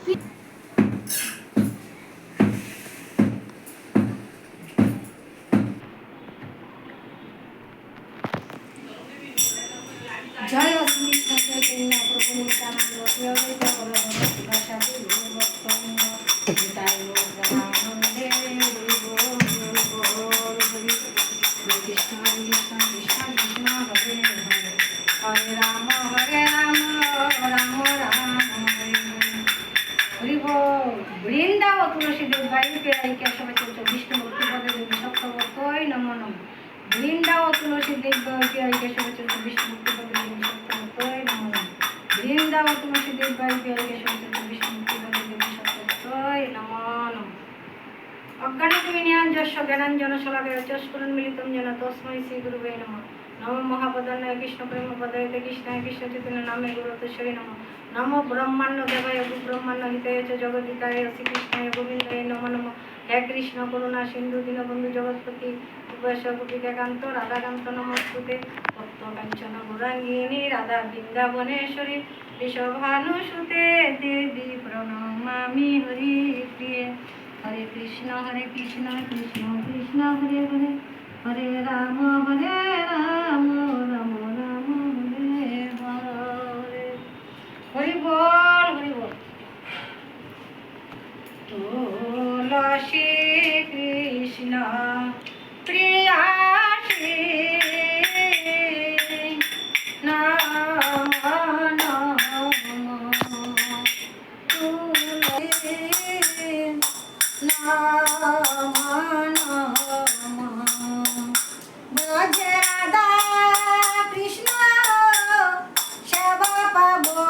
জয় অস্মিত চৈতন্য প্রভু নিত্যানন্দ প্রিয় দ্বৈত গদাধর শিবাসাদি ভক্তবৃন্দ নিতাই গৌর প্রেমানন্দে হরি বল হরি কৃষ্ণ কৃষ্ণ কৃষ্ণ কৃষ্ণ হরে হরে হরে রাম রাম রাম হরে হরি বল। বৃন্দাব তুলসীদেব বাই পেয়াই কেশব চরিত বিষ্ণু ভক্তিপদে দেবী সপ্তবর্তই নমো নমঃ। বৃন্দাব তুলসীদেব বাই পেয়াই কেশব চরিত বিষ্ণু ভক্তিপদে দেবী সপ্তবর্তই নমো নমঃ। বৃন্দাব তুলসীদেব বাই পেয়াই কেশব চরিত বিষ্ণু ভক্তিপদে দেবী সপ্তবর্তই নমো নমঃ। অজ্ঞানতিমিরাঞ্জস্য জ্ঞানাঞ্জনশলাকয়া চক্ষুरुन्मीलितं येन तस्मै श्रीगुरुवे नमः। नमो महापदाय कृष्णप्रेमपदाय कृष्णाय कृष्णचैतन्य नामे गुरुतस्मै नमः। नमो ब्रह्माण्डदेवाय ब्रह्माण्डहिताय च जगद्धिताय श्रीकृष्णाय गोविन्दाय नमो नमः। हे कृष्ण करुणा सिन्धु दीनबन्धु जगत्पति गोपिकान्त राधाकान्त नमोस्तुते। तप्तकाञ्चन गौराङ्गिनी राधा वृन्दावनेश्वरी वृषभानुसुते देवी प्रणमामि हरिप्रिये। हरे कृष्ण कृष्ण कृष्ण हरे हरे हरे राम राम राम हरे हरे। हरि बोल हरि बोल। तुलसी कृष्ण प्रियासी नाम राधा कृष्ण सेवा पाबो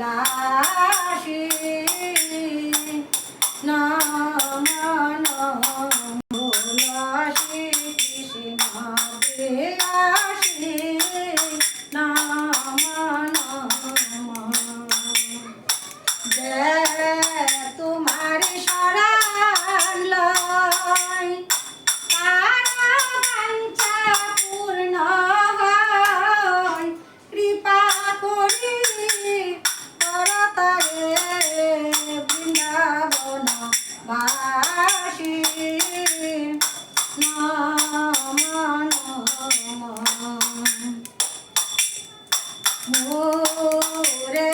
लाशी नाम तुलसी कृष्ण प्रियासी नाम तुम्हारी शरण लय कांचा पूर्ण হয় কৃপা করি করতারে বৃন্দাবন বাসী নম মোরে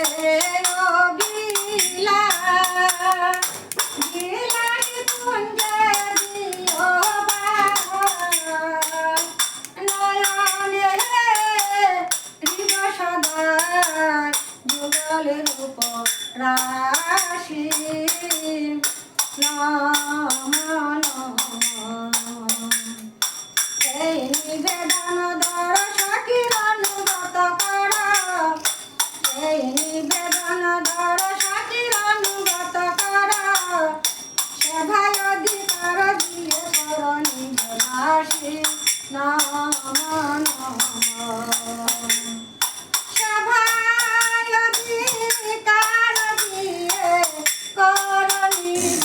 অবিলা বিলাই কুঞ্জে দিও নয়নে হৃদ সদায় যুগলে রূপ রাশি নম এই নিবেদন ধর সখীর অনুগত কর এই নিবেদন ধর সখীর অনুগত কর সেভায় অধিকার দিয়ে কর নিজ দাসী নম সেভায় অধিকার দিয়ে কর নিজ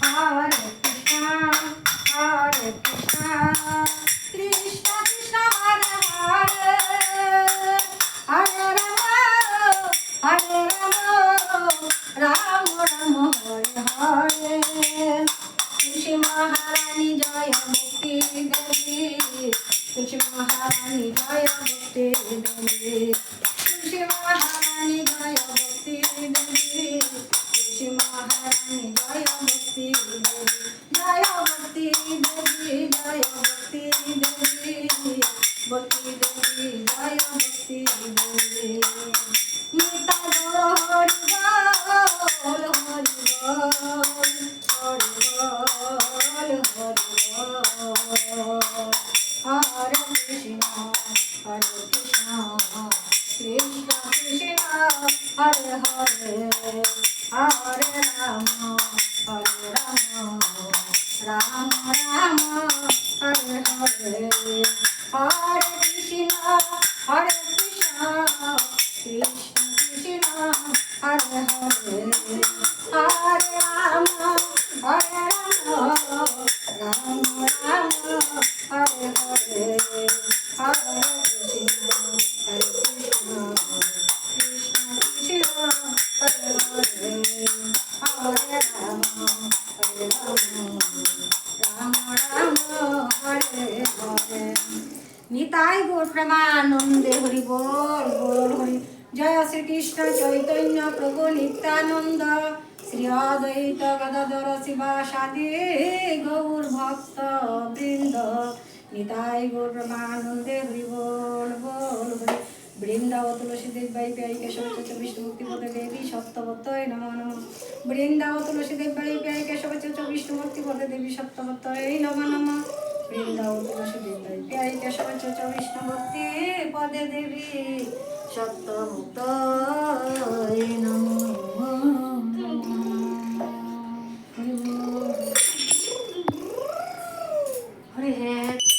Hare Krishna, Hare Krishna, Krishna Krishna Hare Hare, Hare Rama, Hare Rama, Rama Rama Hare Hare. Tulsi Maharani Jaya Mukti Devi, Tulsi Maharani Jaya Mukti Devi, Tulsi Maharani Jaya Mukti Devi, Tulsi Maharani Jaya Mukti Devi, Jaya Mukti Devi, Jaya Mukti Devi, Mukti Devi, Jaya Mukti Devi. Nita Gaur Hari Bol, Hari Bol, Hari Bol, Hari Bol. Hare Krishna, Hare Krishna, Krishna Krishna, Hare Hare, Hare Rama, Hare Rama, Rama Rama, Hare Hare, Hare Krishna, Hare Krishna, Krishna Krishna, Hare Hare, Hare Rama, Hare Rama, Rama Rama, Hare Hare, Hare Krishna, Hare Krishna, Krishna Krishna, Hare Hare, Hare Rama, Hare Rama, Rama Rama, Hare Hare. Nitai Gour প্রেমানন্দে হরি বল বল হরি। জয় শ্রীকৃষ্ণ চৈতন্য প্রভু নিত্যানন্দ, শ্রী অদ্বৈত গদাধর শিবাসাদি গৌর ভক্ত বৃন্দ। নিতাই গৌর প্রেমানন্দে হরি বল বল হরি। বৃন্দাবন তুলসী দেবাই প্যারি কেশব চন্দ্র বিষ্ণু মুক্তি পদে দেবী সত্যবতয় নমো নমঃ। বৃন্দাবন তুলসী দেবাই প্যারি কেশব চন্দ্র বিষ্ণু মুক্তি পদে দেবী সত্যবতয় নমো নমঃ। বৃন্দাবন তুলসী দেবাই প্যারি কেশব চন্দ্র বিষ্ণু মুক্তি পদে দেবী সত্যবতয় নমো নমঃ। হরি হরে।